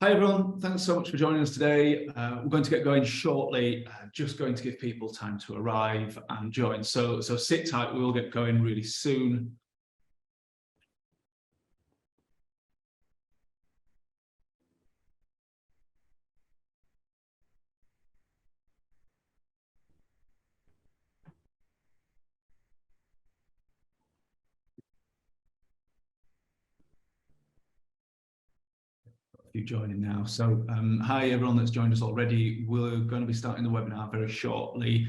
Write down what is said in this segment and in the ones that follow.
Hi everyone, thanks so much for joining us today. We're going to get going shortly, just going to give people time to arrive and join. So sit tight, we will get going really soon. You joining now. So hi everyone that's joined us already. We're going to be starting the webinar very shortly.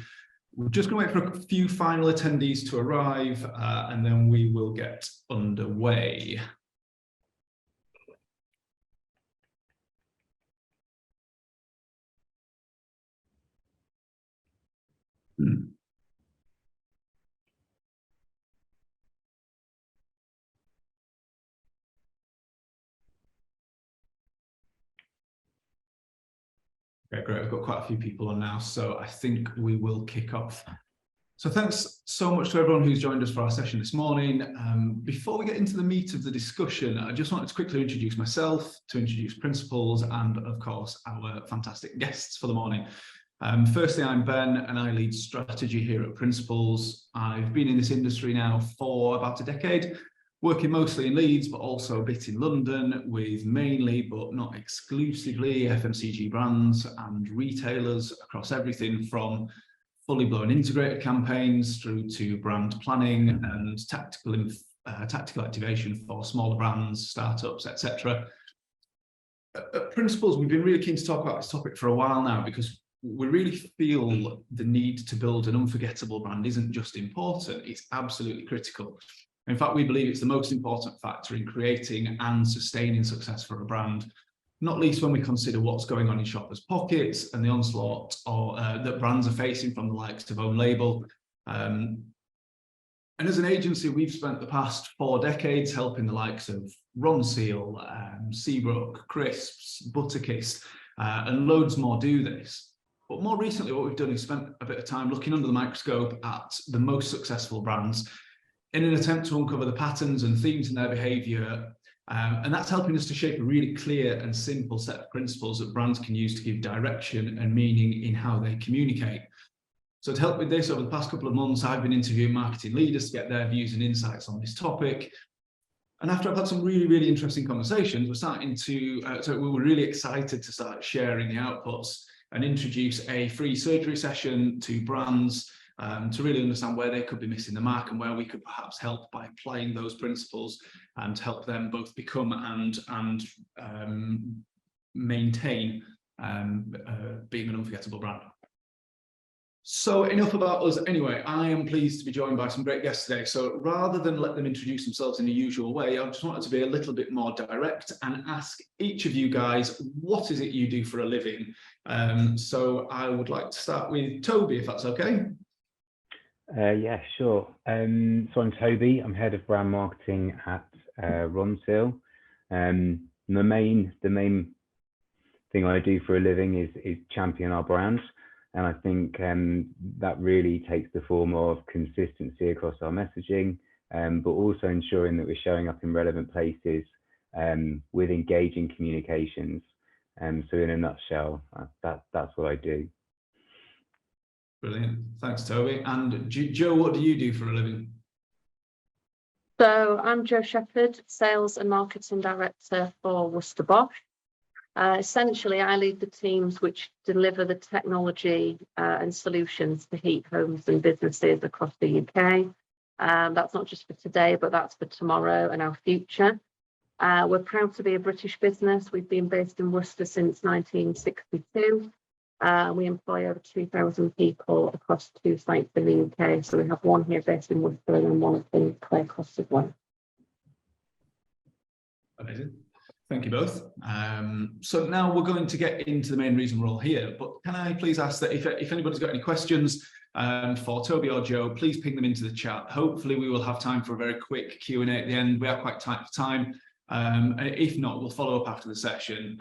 We're just going to wait for a few final attendees to arrive and then we will get underway. Okay, great. We've got quite a few people on now, so I think we will kick off. So thanks so much to everyone who's joined us for our session this morning. Before we get into the meat of the discussion, I just wanted to quickly introduce myself, to introduce Principles, and of course, our fantastic guests for the morning. Firstly, I'm Ben, and I lead strategy here at Principles. I've been in this industry now for about a decade, working mostly in Leeds, but also a bit in London with mainly, but not exclusively, FMCG brands and retailers across everything from fully blown integrated campaigns through to brand planning and tactical activation for smaller brands, startups, etc. At Principles, we've been really keen to talk about this topic for a while now because we really feel the need to build an unforgettable brand isn't just important, it's absolutely critical. In fact, we believe it's the most important factor in creating and sustaining success for a brand, not least when we consider what's going on in shoppers' pockets and the onslaught that brands are facing from the likes of own label. And as an agency, we've spent the past 4 decades helping the likes of Ronseal, Seabrook, Crisps, Butterkist, and loads more do this. But more recently, what we've done is spent a bit of time looking under the microscope at the most successful brands in an attempt to uncover the patterns and themes in their behaviour. And that's helping us to shape a really clear and simple set of principles that brands can use to give direction and meaning in how they communicate. So to help with this, over the past couple of months, I've been interviewing marketing leaders to get their views and insights on this topic. And after I've had some really, really interesting conversations, we were really excited to start sharing the outputs and introduce a free surgery session to brands to really understand where they could be missing the mark and where we could perhaps help by applying those principles and help them both become and maintain being an unforgettable brand. So enough about us anyway. I am pleased to be joined by some great guests today. So rather than let them introduce themselves in the usual way, I just wanted to be a little bit more direct and ask each of you guys, what is it you do for a living? So I would like to start with Tobie, if that's okay. Yeah, sure. So I'm Tobie. I'm head of brand marketing at Ronseal. The main thing I do for a living is champion our brand, and I think that really takes the form of consistency across our messaging, but also ensuring that we're showing up in relevant places with engaging communications. So in a nutshell, that's what I do. Brilliant. Thanks, Tobie. And Jo, what do you do for a living? So I'm Jo Shepherd, Sales and Marketing Director for Worcester Bosch. Essentially, I lead the teams which deliver the technology and solutions to heat homes and businesses across the UK. That's not just for today, but that's for tomorrow and our future. We're proud to be a British business. We've been based in Worcester since 1962. We employ over 2,000 people across 2 sites in the UK. So we have one here based in Worcester and one up in Clare Cross as well. Amazing. Thank you both. So now we're going to get into the main reason we're all here, but can I please ask that if anybody's got any questions for Tobie or Jo, please ping them into the chat. Hopefully we will have time for a very quick Q&A at the end. We are quite tight for time. If not, we'll follow up after the session.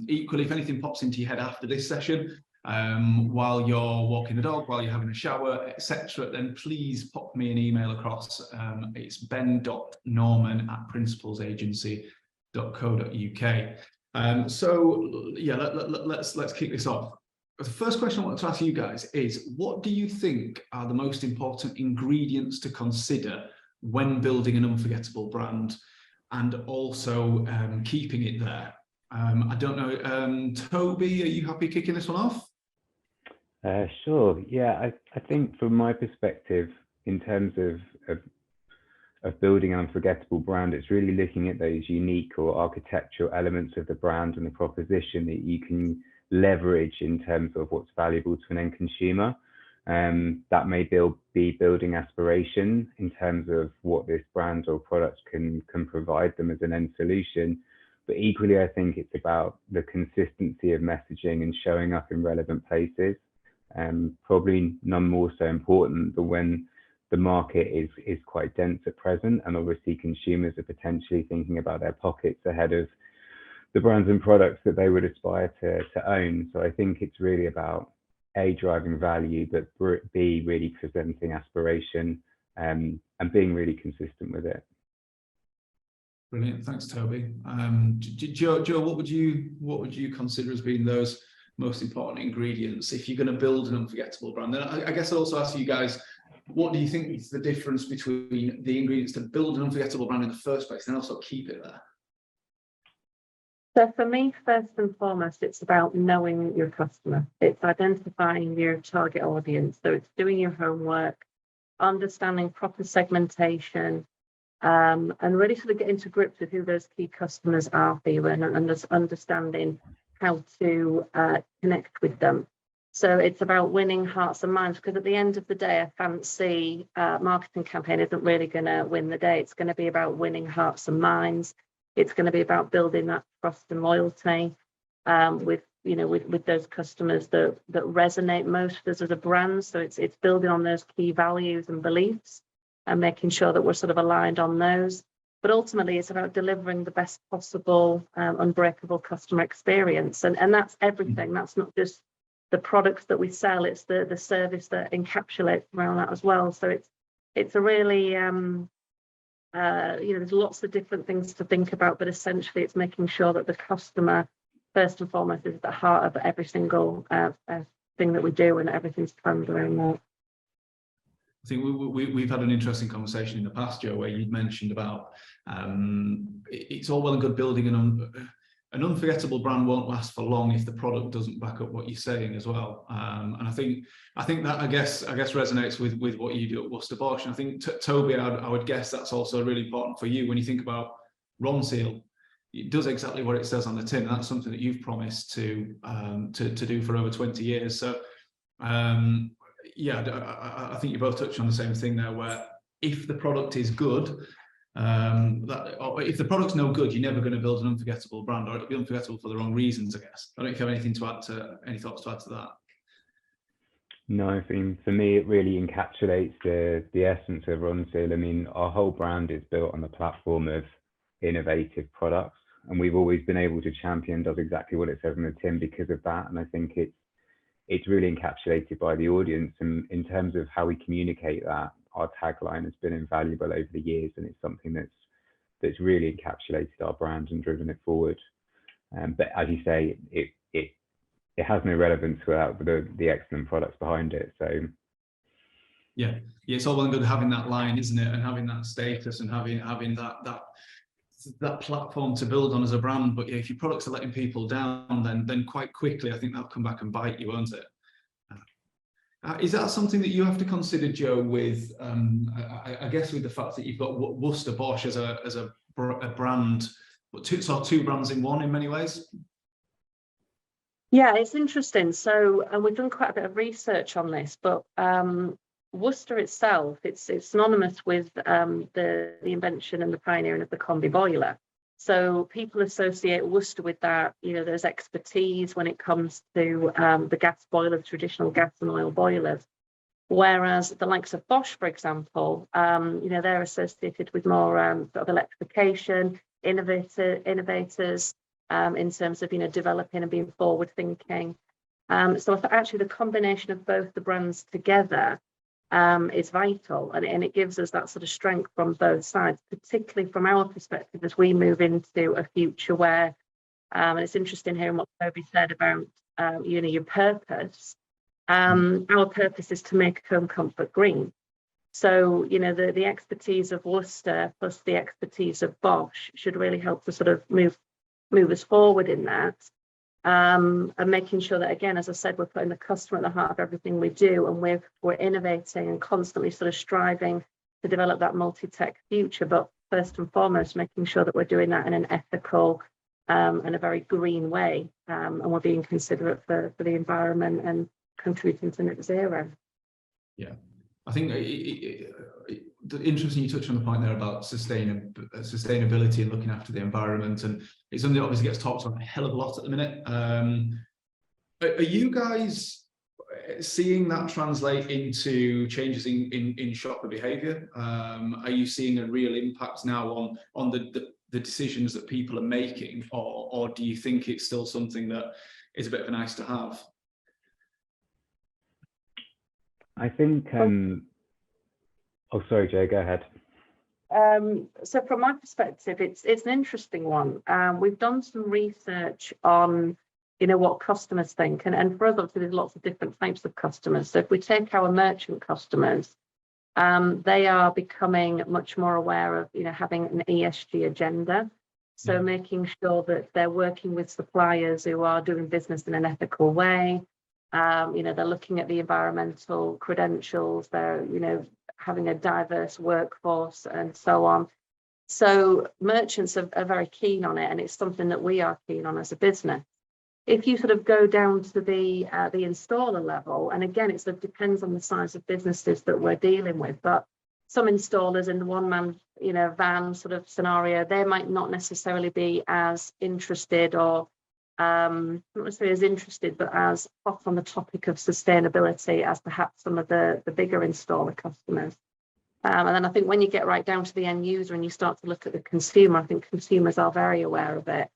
Equally, if anything pops into your head after this session, while you're walking the dog, while you're having a shower, etc., then please pop me an email across. It's ben.norman@principlesagency.co.uk. So yeah, let's kick this off. The first question I want to ask you guys is, what do you think are the most important ingredients to consider when building an unforgettable brand, and also keeping it there? I don't know, Toby, are you happy kicking this one off? Sure. Yeah, I think from my perspective, in terms of building an unforgettable brand, it's really looking at those unique or architectural elements of the brand and the proposition that you can leverage in terms of what's valuable to an end consumer. That may be building aspiration in terms of what this brand or product can provide them as an end solution. But equally, I think it's about the consistency of messaging and showing up in relevant places. Probably none more so important than when the market is quite dense at present, and obviously consumers are potentially thinking about their pockets ahead of the brands and products that they would aspire to own. So I think it's really about A, driving value, but B, really presenting aspiration, and being really consistent with it. Brilliant, thanks, Toby. Joe, what would you consider as being those most important ingredients if you're going to build an unforgettable brand? Then I guess I'll also ask you guys, what do you think is the difference between the ingredients to build an unforgettable brand in the first place and also keep it there? So for me, first and foremost, it's about knowing your customer. It's identifying your target audience. So it's doing your homework, understanding proper segmentation, and really sort of getting to grips with who those key customers are for you, and understanding how to connect with them. So it's about winning hearts and minds, because at the end of the day, a fancy marketing campaign isn't really going to win the day. It's going to be about winning hearts and minds. It's going to be about building that trust and loyalty with those customers that resonate most with us as a brand. So it's building on those key values and beliefs and making sure that we're sort of aligned on those. But ultimately, it's about delivering the best possible unbreakable customer experience, and that's everything. That's not just the products that we sell; it's the service that encapsulates around that as well. So it's a really there's lots of different things to think about, but essentially it's making sure that the customer, first and foremost, is at the heart of every single thing that we do, and everything's planned around that. I think we've had an interesting conversation in the past, Joe, where you'd mentioned about it's all well and good building an unforgettable brand won't last for long if the product doesn't back up what you're saying as well. And I think that I guess resonates with what you do at Worcester Bosch. And I think Toby, I would guess that's also really important for you when you think about Ronseal. It does exactly what it says on the tin, and that's something that you've promised to do for over 20 years. So yeah, I think you both touched on the same thing there, where if the product is good, or if the product's no good, you're never going to build an unforgettable brand, or it'll be unforgettable for the wrong reasons, I guess. I don't know if you have any thoughts to add to that. No, I think for me, it really encapsulates the essence of Ronseal. I mean, our whole brand is built on the platform of innovative products, and we've always been able to champion does exactly what it says on the tin because of that. And I think it's really encapsulated by the audience, and in terms of how we communicate that, our tagline has been invaluable over the years, and it's something that's really encapsulated our brand and driven it forward. But as you say, it has no relevance without the excellent products behind it. So yeah, it's all well and good having that line, isn't it, and having that status and having that platform to build on as a brand. But yeah, if your products are letting people down, then quite quickly I think that'll come back and bite you, won't it? Is that something that you have to consider, Joe, with I guess with the fact that you've got Worcester Bosch as a brand, two brands in one in many ways? Yeah, it's interesting. So, and we've done quite a bit of research on this, but Worcester itself, it's synonymous with the invention and the pioneering of the combi boiler. So people associate Worcester with that, there's expertise when it comes to the gas boilers, traditional gas and oil boilers. Whereas the likes of Bosch, for example, they're associated with more sort of electrification, innovators in terms of, developing and being forward thinking. So I thought actually the combination of both the brands together is vital, and it gives us that sort of strength from both sides, particularly from our perspective as we move into a future where And it's interesting hearing what Tobie said about your purpose. Our purpose is to make home comfort green. So, the expertise of Worcester plus the expertise of Bosch should really help to sort of move us forward in that. And making sure that, again, as I said, we're putting the customer at the heart of everything we do, and we're innovating and constantly sort of striving to develop that multi-tech future. But first and foremost, making sure that we're doing that in an ethical and a very green way, and we're being considerate for the environment and contributing to net zero. Yeah, I think interesting you touched on the point there about sustainability and looking after the environment, and it's something that obviously gets talked on a hell of a lot at the minute. Are you guys seeing that translate into changes in shopper behaviour? Are you seeing a real impact now on the decisions that people are making, or do you think it's still something that is a bit of a nice to have? I think, oh, sorry, Joe, go ahead. So from my perspective, it's an interesting one. We've done some research on, what customers think. And for us, obviously, there's lots of different types of customers. So if we take our merchant customers, they are becoming much more aware of, having an ESG agenda. So making sure that they're working with suppliers who are doing business in an ethical way. They're looking at the environmental credentials, they're, having a diverse workforce and so on. So merchants are very keen on it, and it's something that we are keen on as a business. If you sort of go down to the installer level, and again, it sort of depends on the size of businesses that we're dealing with, but some installers in the one-man, van sort of scenario, they might not necessarily be as interested or not necessarily as interested, but as hot on the topic of sustainability as perhaps some of the bigger installer customers. And then I think when you get right down to the end user and you start to look at the consumer, I think consumers are very aware of it.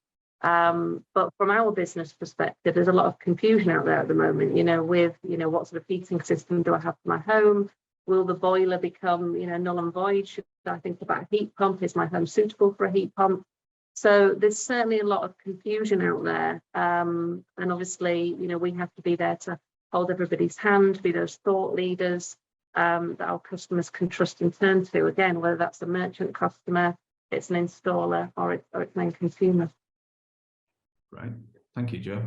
But from our business perspective, there's a lot of confusion out there at the moment, with, what sort of heating system do I have for my home? Will the boiler become, null and void? Should I think about a heat pump? Is my home suitable for a heat pump? So there's certainly a lot of confusion out there. And obviously, we have to be there to hold everybody's hand, be those thought leaders that our customers can trust and turn to, again, whether that's a merchant customer, it's an installer, or it's an end consumer. Right. Thank you, Joe.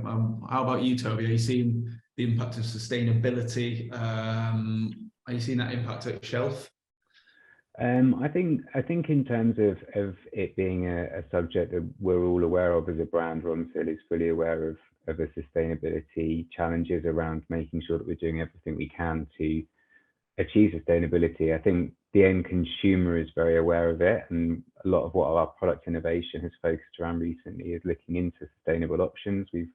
How about you, Tobie? Are you seeing the impact of sustainability? Are you seeing that impact at shelf? I think in terms of it being a subject that we're all aware of as a brand, Ronseal is fully aware of the sustainability challenges around making sure that we're doing everything we can to achieve sustainability. I think the end consumer is very aware of it, and a lot of what our product innovation has focused around recently is looking into sustainable options. We've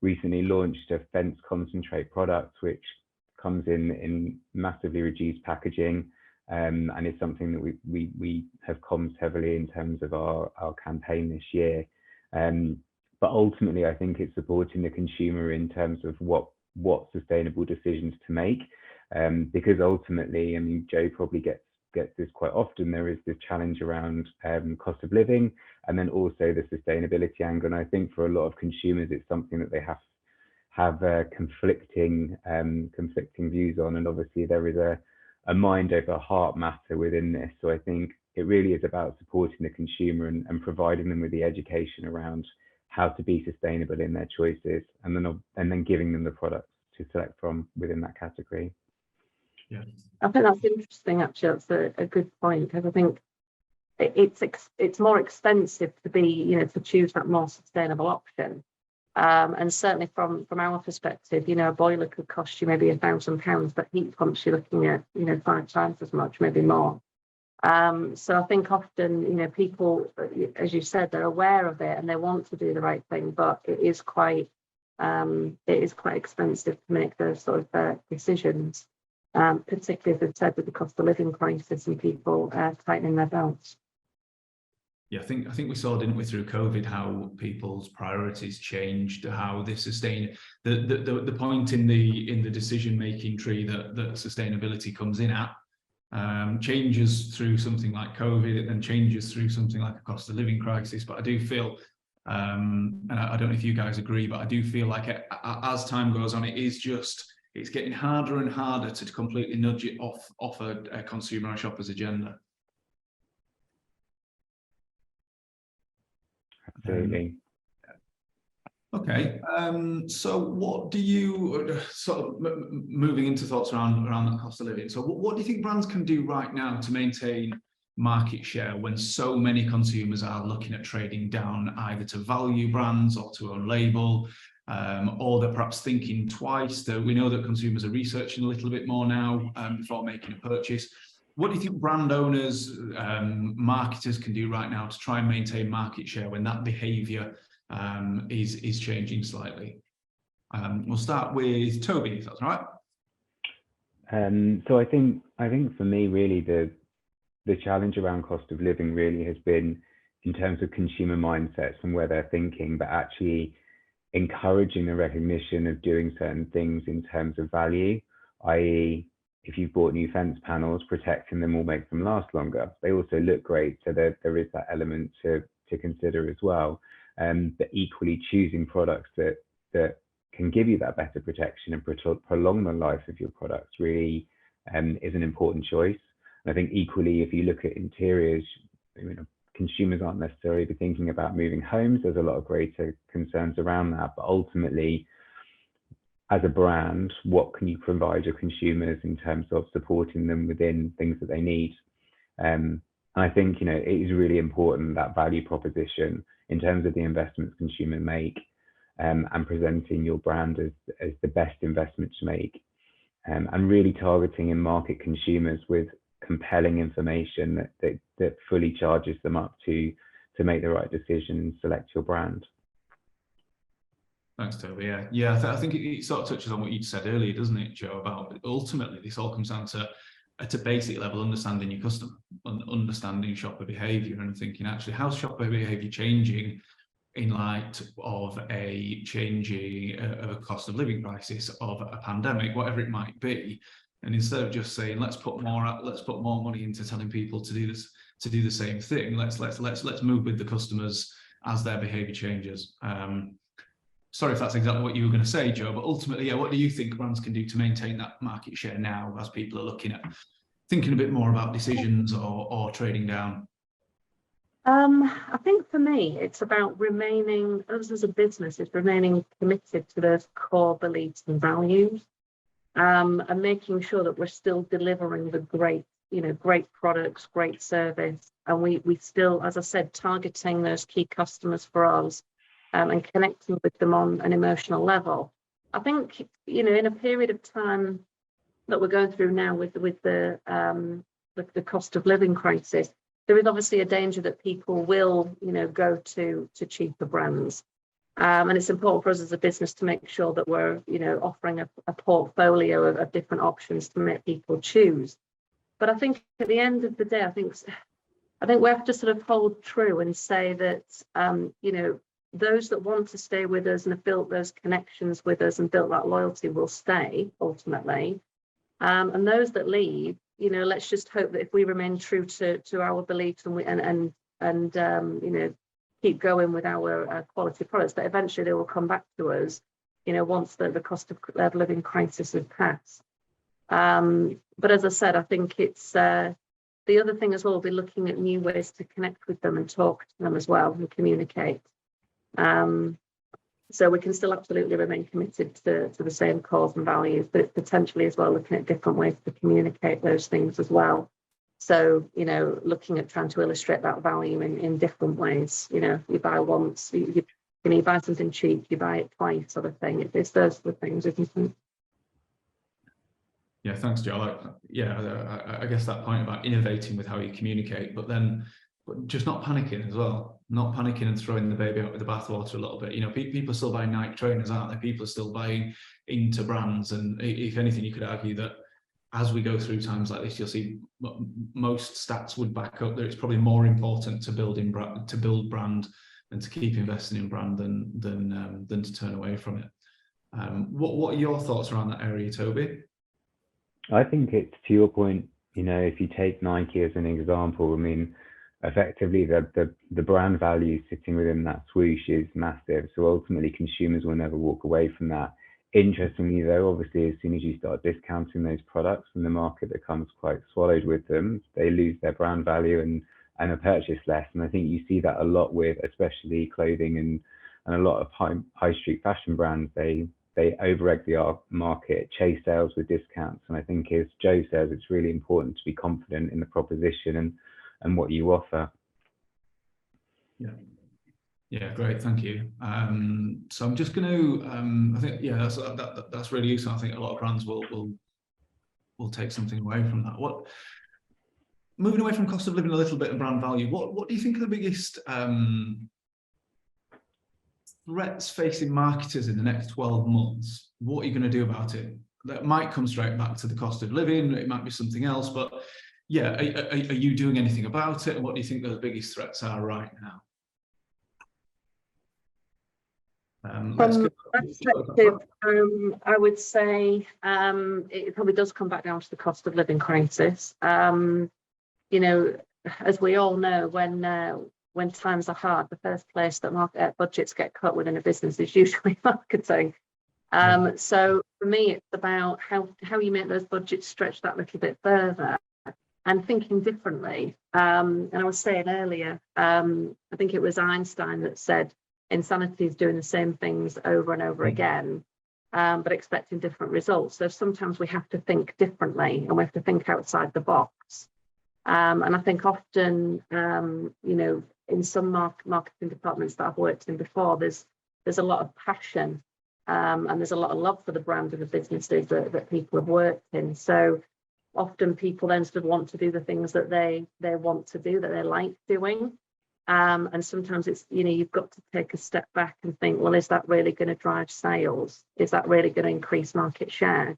recently launched a fence concentrate product, which comes in massively reduced packaging, and it's something that we have comms heavily in terms of our campaign this year. But ultimately, I think it's supporting the consumer in terms of what sustainable decisions to make, because ultimately, I mean, Joe probably gets this quite often. There is this challenge around cost of living, and then also the sustainability angle. And I think for a lot of consumers, it's something that they have conflicting views on. And obviously, there is a mind over heart matter within this. So I think it really is about supporting the consumer and providing them with the education around how to be sustainable in their choices, and then giving them the products to select from within that category. Yeah, I think that's interesting. Actually, that's a good point, because I think it's more expensive to be, to choose that more sustainable option. And certainly from our perspective, a boiler could cost you maybe £1,000, but heat pumps you're looking at, 5 times as much, maybe more. So I think often, people, as you said, they're aware of it and they want to do the right thing, but it is quite expensive to make those sort of decisions, particularly, as I said, with the cost of living crisis and people tightening their belts. Yeah, I think we saw, didn't we, through COVID, how people's priorities changed, how they sustain the point in the decision making tree that sustainability comes in at changes through something like COVID, and changes through something like a cost of living crisis. But I do feel And I don't know if you guys agree, but I do feel like as time goes on, it's getting harder and harder to completely nudge it off a consumer or shopper's agenda. Absolutely. Okay, so what do you sort of moving into thoughts around that cost of living? So what do you think brands can do right now to maintain market share when so many consumers are looking at trading down either to value brands or to own label, or they're perhaps thinking twice? That we know that consumers are researching a little bit more now before making a purchase. What do you think brand owners, marketers can do right now to try and maintain market share when that behaviour is changing slightly? We'll start with Tobie, if that's all right. So I think for me, really, the challenge around cost of living really has been in terms of consumer mindsets and where they're thinking, but actually encouraging the recognition of doing certain things in terms of value, i.e., if you've bought new fence panels, protecting them will make them last longer. They also look great, so there is that element to consider as well. But equally choosing products that can give you that better protection and prolong the life of your products really is an important choice. And I think equally, if you look at interiors, consumers aren't necessarily thinking about moving homes. There's a lot of greater concerns around that, but ultimately, as a brand, what can you provide your consumers in terms of supporting them within things that they need? And I think, it is really important, that value proposition in terms of the investments consumers make, and presenting your brand as the best investment to make, and really targeting and market consumers with compelling information that fully charges them up to make the right decision and select your brand. Thanks, Toby. Yeah. I think it sort of touches on what you said earlier, doesn't it, Joe? About ultimately this all comes down to at a basic level, understanding your customer, understanding shopper behaviour, and thinking actually how's shopper behaviour changing in light of a changing of a cost of living crisis, of a pandemic, whatever it might be. And instead of just saying let's put more money into telling people to do this, to do the same thing, let's move with the customers as their behaviour changes. Sorry if that's exactly what you were going to say, Joe, but ultimately, what do you think brands can do to maintain that market share now as people are thinking a bit more about decisions or trading down? I think for me, it's about remaining, us as a business, it's remaining committed to those core beliefs and values, and making sure that we're still delivering the great products, great service, and we still, as I said, targeting those key customers for us. And connecting with them on an emotional level. I think, in a period of time that we're going through now with the cost of living crisis, there is obviously a danger that people will, go to cheaper brands. And it's important for us as a business to make sure that we're, offering a portfolio of different options to make people choose. But I think at the end of the day, I think we have to sort of hold true and say that, those that want to stay with us and have built those connections with us and built that loyalty will stay ultimately. And those that leave, let's just hope that if we remain true to our beliefs and keep going with our quality products, that eventually they will come back to us, once the cost of living crisis has passed. But as I said, I think it's the other thing as well, we'll be looking at new ways to connect with them and talk to them as well and communicate. So we can still absolutely remain committed to the same cause and values, but potentially as well looking at different ways to communicate those things as well. So, looking at trying to illustrate that value in different ways. You buy once, you buy something cheap, you buy it twice, sort of thing. It's those sort of things, isn't it? Yeah, thanks, Joe. I guess that point about innovating with how you communicate, but just not panicking as well. Not panicking and throwing the baby out with the bathwater a little bit. People are still buying Nike trainers, aren't they? People are still buying into brands, and if anything, you could argue that as we go through times like this, you'll see most stats would back up that it's probably more important to build brand and to keep investing in brand than to turn away from it. What are your thoughts around that area, Toby? I think it's to your point. If you take Nike as an example, effectively the brand value sitting within that swoosh is massive. So ultimately consumers will never walk away from that. Interestingly though, obviously as soon as you start discounting those products and the market becomes quite swallowed with them, they lose their brand value and are purchased less. And I think you see that a lot with especially clothing and a lot of high street fashion brands. They over-egg the market, chase sales with discounts. And I think, as Joe says, it's really important to be confident in the proposition and what you offer. Yeah, great, thank you. So I'm just going to, I think, yeah, that's really useful. I think a lot of brands will take something away from that. Moving away from cost of living a little bit and brand value, what do you think are the biggest threats facing marketers in the next 12 months? What are you going to do about it? That might come straight back to the cost of living, it might be something else, but yeah, are you doing anything about it? And what do you think the biggest threats are right now? From that perspective, I would say it probably does come back down to the cost of living crisis. You know, as we all know, when times are hard, the first place that budgets get cut within a business is usually marketing. So for me, it's about how you make those budgets stretch that little bit further and thinking differently. And I was saying earlier, I think it was Einstein that said, insanity is doing the same things over and over again, but expecting different results. So sometimes we have to think differently and we have to think outside the box. And I think often, you know, in some marketing departments that I've worked in before, there's a lot of passion and there's a lot of love for the brand of the businesses that people have worked in. So often people then sort of want to do the things that they want to do, that they like doing. And sometimes it's, you know, you've got to take a step back and think, well, is that really going to drive sales? Is that really going to increase market share?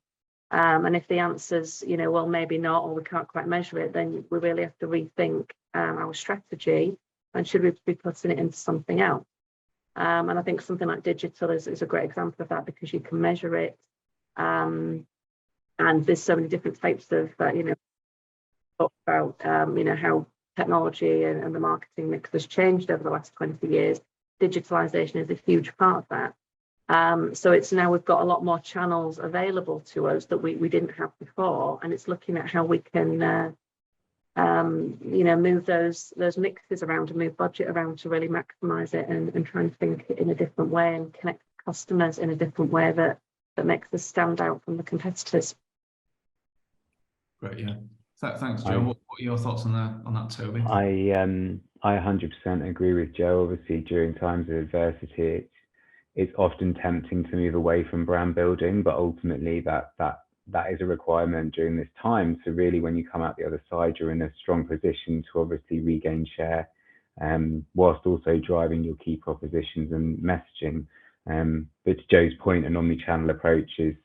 And if the answer's, you know, well, maybe not, or we can't quite measure it, then we really have to rethink our strategy and should we be putting it into something else? And I think something like digital is a great example of that because you can measure it. And there's so many different types of, you know, talk about, you know, how technology and the marketing mix has changed over the last 20 years. Digitalization is a huge part of that. So it's now we've got a lot more channels available to us that we didn't have before, and it's looking at how we can you know, move those mixes around and move budget around to really maximize it and try and think in a different way and connect customers in a different way that makes us stand out from the competitors. Great, yeah. Thanks, Joe. What are your thoughts on that, Tobie? I 100% agree with Joe. Obviously, during times of adversity, it's often tempting to move away from brand building, but ultimately that is a requirement during this time. So really, when you come out the other side, you're in a strong position to obviously regain share, whilst also driving your key propositions and messaging. But to Joe's point, an omni-channel approach is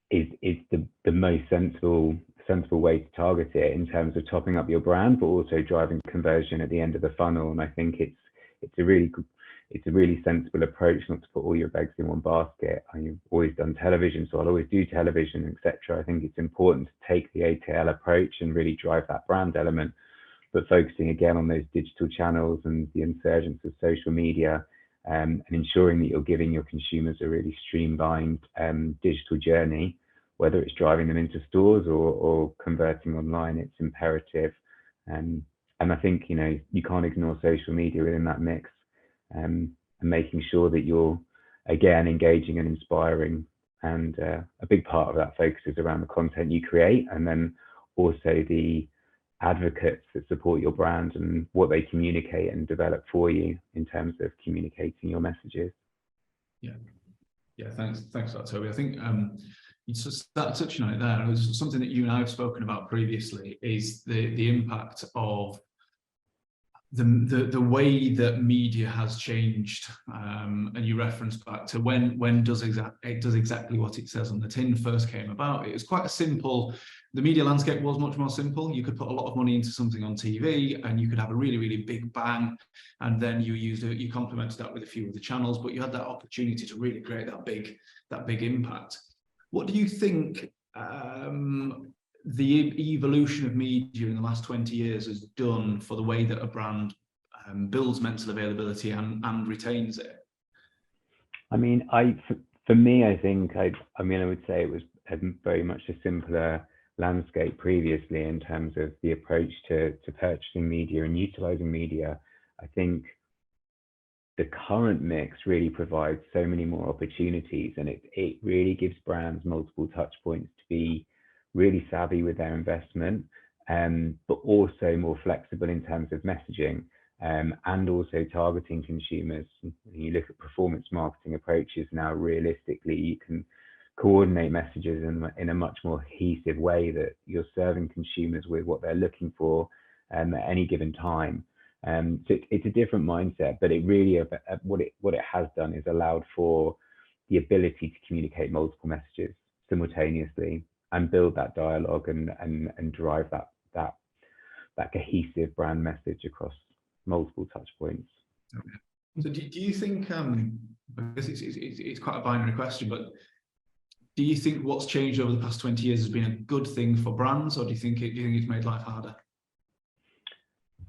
the most sensible way to target it in terms of topping up your brand, but also driving conversion at the end of the funnel. And I think it's a really sensible approach not to put all your eggs in one basket. I've always done television, so I'll always do television, etc. I think it's important to take the ATL approach and really drive that brand element, but focusing again on those digital channels and the insurgence of social media, and ensuring that you're giving your consumers a really streamlined digital journey, whether it's driving them into stores or converting online. It's imperative. And I think, you know, you can't ignore social media within that mix, and making sure that you're, again, engaging and inspiring. And a big part of that focus is around the content you create, and then also the advocates that support your brand and what they communicate and develop for you in terms of communicating your messages. Yeah, thanks for that, Tobie. I think you just started touching on it there. It was something that you and I have spoken about previously, is the impact of the way that media has changed, and you referenced back to when it does exactly what it says on the tin first came about. It was quite a simple. The media landscape was much more simple. You could put a lot of money into something on TV, and you could have a really, really big bang, and then you complemented that with a few of the channels, but you had that opportunity to really create that big impact. What do you think the evolution of media in the last 20 years has done for the way that a brand builds mental availability and retains it? I mean, for me, I think I would say it was very much a simpler landscape previously in terms of the approach to purchasing media and utilizing media. I think the current mix really provides so many more opportunities, and it really gives brands multiple touch points to be really savvy with their investment, but also more flexible in terms of messaging, and also targeting consumers. When you look at performance marketing approaches now, realistically, you can coordinate messages in a much more cohesive way that you're serving consumers with what they're looking for at any given time. So it's a different mindset, but it really what it has done is allowed for the ability to communicate multiple messages simultaneously and build that dialogue and drive that cohesive brand message across multiple touch points. Okay. So do you think, because it's quite a binary question, but do you think what's changed over the past 20 years has been a good thing for brands, or do you think it's made life harder?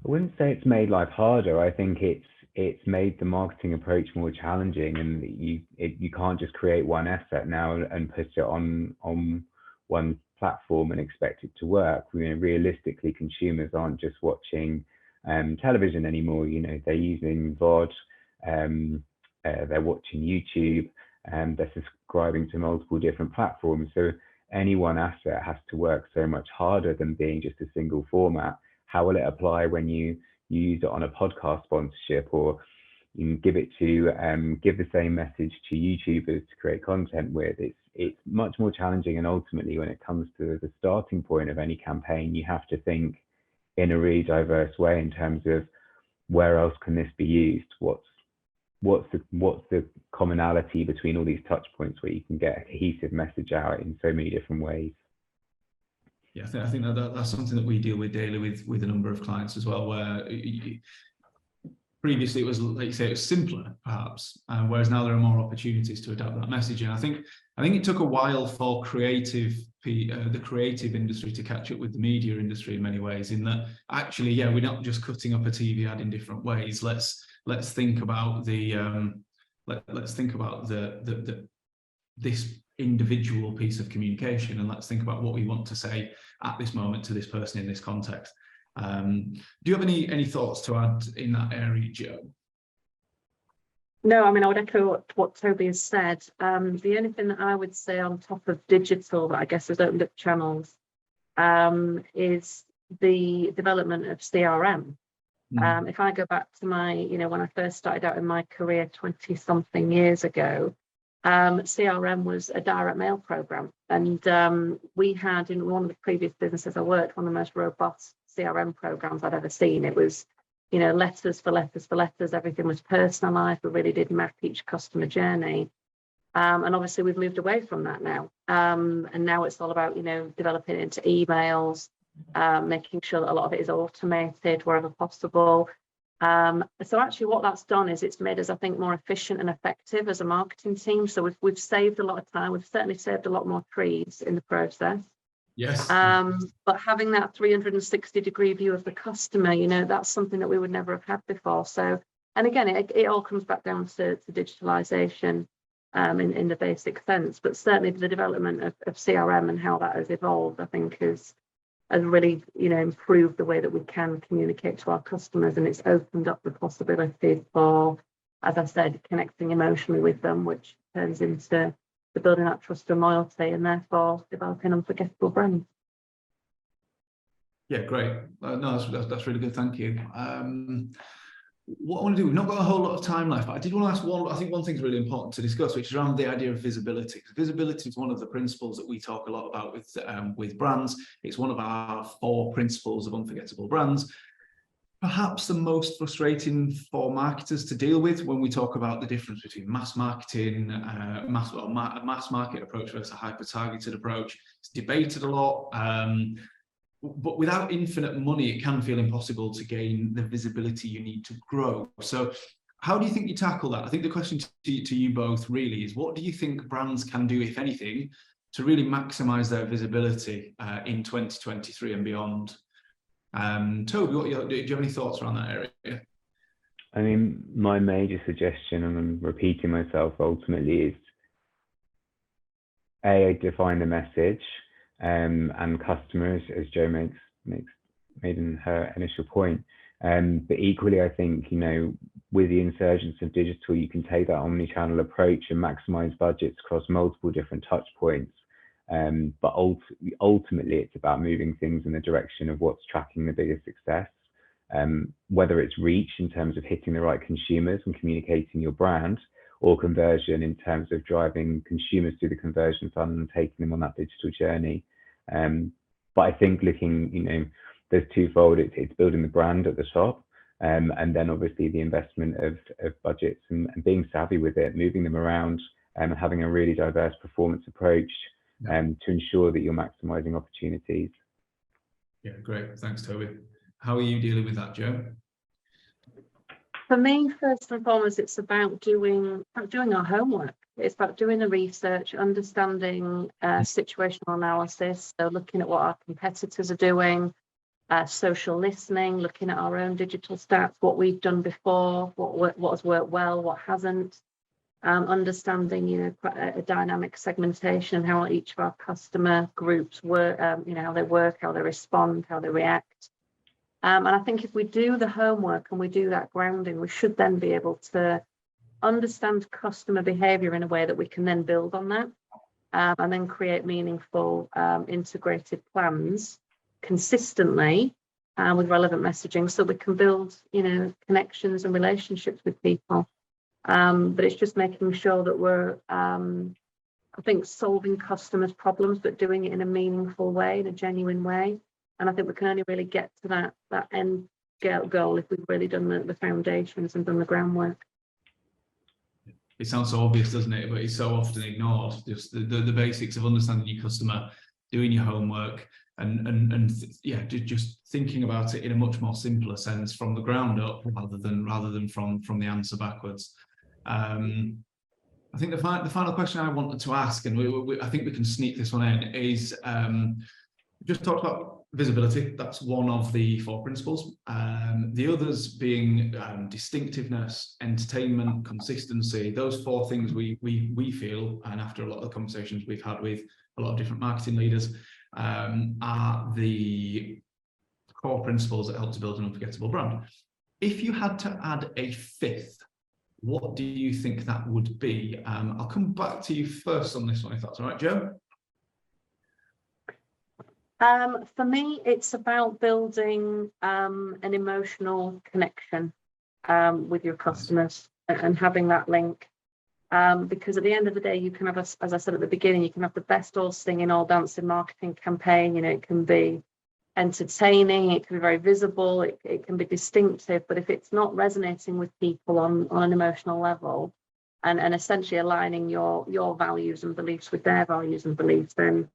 I wouldn't say it's made life harder. I think it's made the marketing approach more challenging, and you can't just create one asset now and put it on one platform and expect it to work. Realistically, consumers aren't just watching television anymore. They're using VOD, they're watching YouTube, and they're subscribing to multiple different platforms. So any one asset has to work so much harder than being just a single format. How will it apply when you use it on a podcast sponsorship, or you can give the same message to YouTubers to create content with? It's much more challenging, and ultimately, when it comes to the starting point of any campaign, you have to think in a really diverse way in terms of where else can this be used? What's the commonality between all these touch points where you can get a cohesive message out in so many different ways? Yeah, I think that's something that we deal with daily with a number of clients as well, where previously it was, like you say, it was simpler perhaps, whereas now there are more opportunities to adapt that messaging. I think it took a while for the creative industry to catch up with the media industry in many ways, in that actually, yeah, we're not just cutting up a TV ad in different ways. Let's think about this individual piece of communication, and let's think about what we want to say at this moment to this person in this context. Do you have any thoughts to add in that area, Jo? No, I mean, I would echo what Tobie has said. The only thing that I would say on top of digital that I guess has opened up channels is the development of CRM. If I go back to my, when I first started out in my career 20-something years ago, CRM was a direct mail program, and we had, in one of the previous businesses I worked, one of the most robust CRM programs I'd ever seen. It was, letters for letters for letters. Everything was personalized. We really did map each customer journey, and obviously we've moved away from that now, and now it's all about developing it into emails, making sure that a lot of it is automated wherever possible. So actually what that's done is it's made us, I think, more efficient and effective as a marketing team. So we've saved a lot of time. We've certainly saved a lot more trees in the process. Yes. But having that 360-degree view of the customer, that's something that we would never have had before. So, and again, it all comes back down to digitalization in the basic sense. But certainly the development of CRM and how that has evolved, I think, has really, improved the way that we can communicate to our customers, and it's opened up the possibility for, as I said, connecting emotionally with them, which turns into the building that trust and loyalty, and therefore developing unforgettable brands. Yeah, great. No, that's really good. Thank you. What I want to do, we've not got a whole lot of time left, but I did want to ask one. I think one thing's really important to discuss, which is around the idea of visibility. Visibility is one of the principles that we talk a lot about with brands. It's one of our 4 principles of unforgettable brands. Perhaps the most frustrating for marketers to deal with when we talk about the difference between mass marketing, a mass market approach versus a hyper-targeted approach. It's debated a lot. But without infinite money, it can feel impossible to gain the visibility you need to grow. So how do you think you tackle that? I think the question to you both really is, what do you think brands can do, if anything, really maximise their visibility in 2023 and beyond. Tobie, do you have any thoughts around that area? I mean, my major suggestion, and I'm repeating myself ultimately, is define the message, and customers, as Jo made in her initial point. But equally, I think, you know, with the insurgence of digital, you can take that omni-channel approach and maximize budgets across multiple different touch points. But ultimately, it's about moving things in the direction of what's tracking the biggest success, whether it's reach in terms of hitting the right consumers and communicating your brand, or conversion in terms of driving consumers through the conversion funnel and taking them on that digital journey. But I think looking, you know, there's twofold. It's building the brand at the top, and then obviously the investment of budgets and being savvy with it, moving them around, and having a really diverse performance approach, to ensure that you're maximizing opportunities. Yeah, great. Thanks, Tobie. How are you dealing with that, Jo? For me, first and foremost, it's about doing our homework. It's about doing the research, understanding situational analysis, so looking at what our competitors are doing, social listening, looking at our own digital stats, what we've done before, what has worked well, what hasn't, understanding, you know, quite a dynamic segmentation and how each of our customer groups work, you know, how they work, how they respond, how they react. And I think if we do the homework and we do that grounding, we should then be able to understand customer behavior in a way that we can then build on that, and then create meaningful integrated plans consistently with relevant messaging, so we can build, you know, connections and relationships with people. But it's just making sure that we're, I think, solving customers' problems, but doing it in a meaningful way, in a genuine way. And I think we can only really get to that end goal if we've really done the foundations and done the groundwork. It sounds so obvious, doesn't it? But it's so often ignored. Just the basics of understanding your customer, doing your homework, and just thinking about it in a much more simpler sense from the ground up, rather than from the answer backwards. I think the final question I wanted to ask, and I think we can sneak this one in, is just talked about visibility. That's one of the 4 principles. The others being distinctiveness, entertainment, consistency. Those 4 things we feel, and after a lot of the conversations we've had with a lot of different marketing leaders, are the core principles that help to build an unforgettable brand. If you had to add a 5th, what do you think that would be? I'll come back to you first on this one, if that's all right, Jo. For me, it's about building an emotional connection with your customers and having that link. Because at the end of the day, you can have, as I said at the beginning, you can have the best all singing, all dancing marketing campaign. You know, it can be entertaining, it can be very visible, it can be distinctive, but if it's not resonating with people on an emotional level, and essentially aligning your values and beliefs with their values and beliefs, then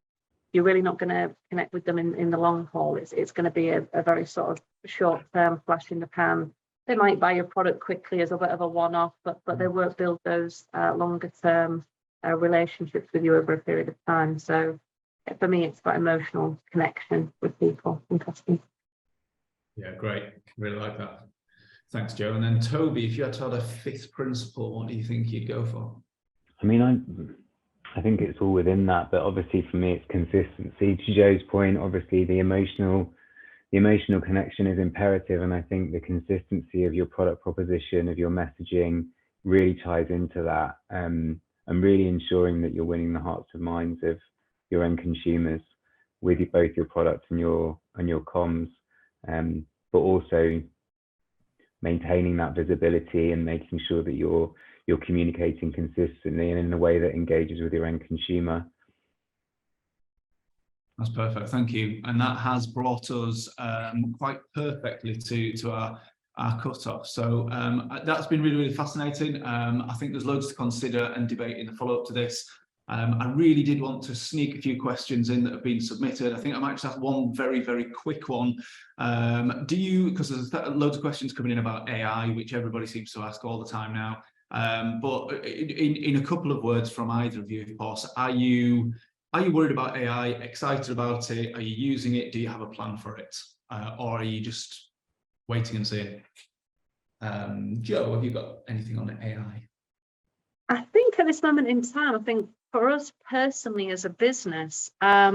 you're really not going to connect with them in the long haul. It's going to be a very sort of short-term flash in the pan. They might buy your product quickly as a bit of a one-off, but they won't build those longer-term relationships with you over a period of time. So for me, it's about emotional connection with people and customers. Yeah, great. Really like that. Thanks, Jo. And then Tobie, if you had to add a 5th principle, what do you think you'd go for? I mean, I think it's all within that, but obviously for me, it's consistency. To Jo's point, obviously the emotional connection is imperative, and I think the consistency of your product proposition, of your messaging, really ties into that, and really ensuring that you're winning the hearts and minds of your end consumers with both your products and your comms, but also maintaining that visibility and making sure that you're communicating consistently and in a way that engages with your end consumer. That's perfect, thank you. And that has brought us quite perfectly to our cut-off. So that's been really, really fascinating. I think there's loads to consider and debate in the follow-up to this. I really did want to sneak a few questions in that have been submitted. I think I might just ask one very, very quick one. Because there's loads of questions coming in about AI, which everybody seems to ask all the time now. But in a couple of words from either of you, of course, are you are you worried about AI, excited about it? Are you using it? Do you have a plan for it? Or are you just waiting and seeing? Joe, have you got anything on AI? I think at this moment in time, I think for us personally as a business, I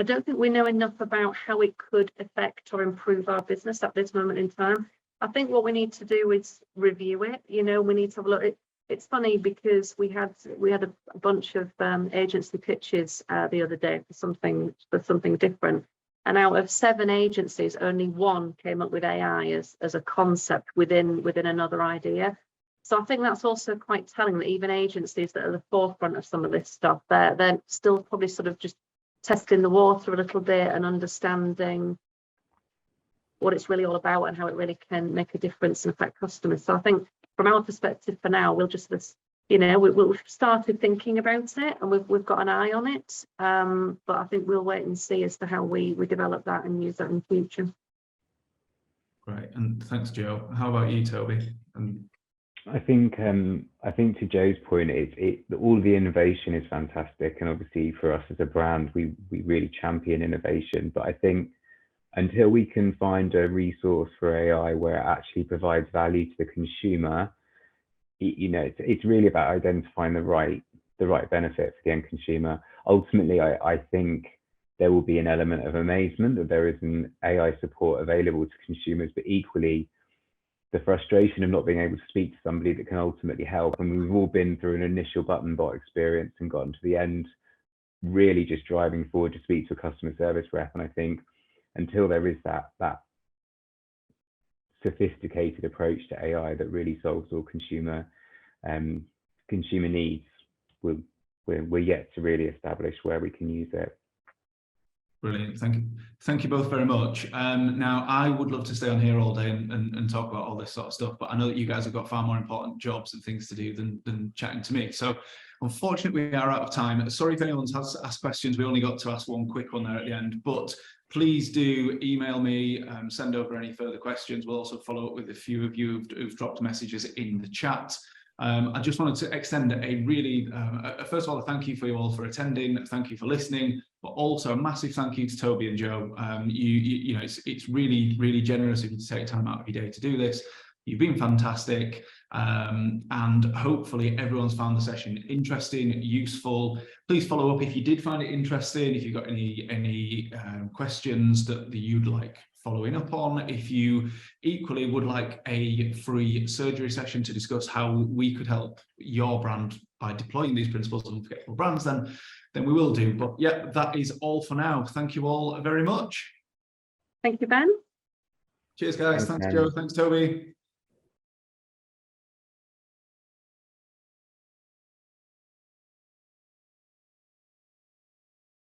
don't think we know enough about how it could affect or improve our business at this moment in time. I think what we need to do is review it. We need to have a look. It's funny because we had a bunch of agency pitches the other day for something different, and out of 7 agencies, only 1 came up with AI as a concept within another idea. So I think that's also quite telling that even agencies that are at the forefront of some of this stuff, they're still probably sort of just testing the water a little bit and understanding what it's really all about and how it really can make a difference and affect customers. So I think from our perspective for now, we'll just, we've started thinking about it and we've got an eye on it. But I think we'll wait and see as to how we develop that and use that in the future. Great, and thanks, Joe. How about you, Tobie? I think to Joe's point, all the innovation is fantastic, and obviously for us as a brand, we really champion innovation. But I think until we can find a resource for AI where it actually provides value to the consumer, it's really about identifying the right benefit for the end consumer. Ultimately, I think there will be an element of amazement that there is an AI support available to consumers, but equally the frustration of not being able to speak to somebody that can ultimately help. And we've all been through an initial button bot experience and gotten to the end really just driving forward to speak to a customer service rep. And I think until there is that sophisticated approach to AI that really solves all consumer needs, we're yet to really establish where we can use it. Brilliant. Thank you both very much. Now, I would love to stay on here all day and talk about all this sort of stuff, but I know that you guys have got far more important jobs and things to do than chatting to me. So unfortunately, we are out of time. Sorry if anyone has asked questions. We only got to ask one quick one there at the end, but please do email me, send over any further questions. We'll also follow up with a few of you who've dropped messages in the chat. I just wanted to extend a really, first of all, a thank you for you all for attending. Thank you for listening, but also a massive thank you to Tobie and Joe. It's really, really generous of you to take time out of your day to do this. You've been fantastic, and hopefully everyone's found the session interesting, useful. Please follow up if you did find it interesting. If you've got any questions that you'd like following up on, if you equally would like a free surgery session to discuss how we could help your brand by deploying these principles of unforgettable brands, then we will do. But yeah, that is all for now. Thank you all very much. Thank you, Ben. Cheers, guys. Thanks, Ben. Joe. Thanks, Tobie.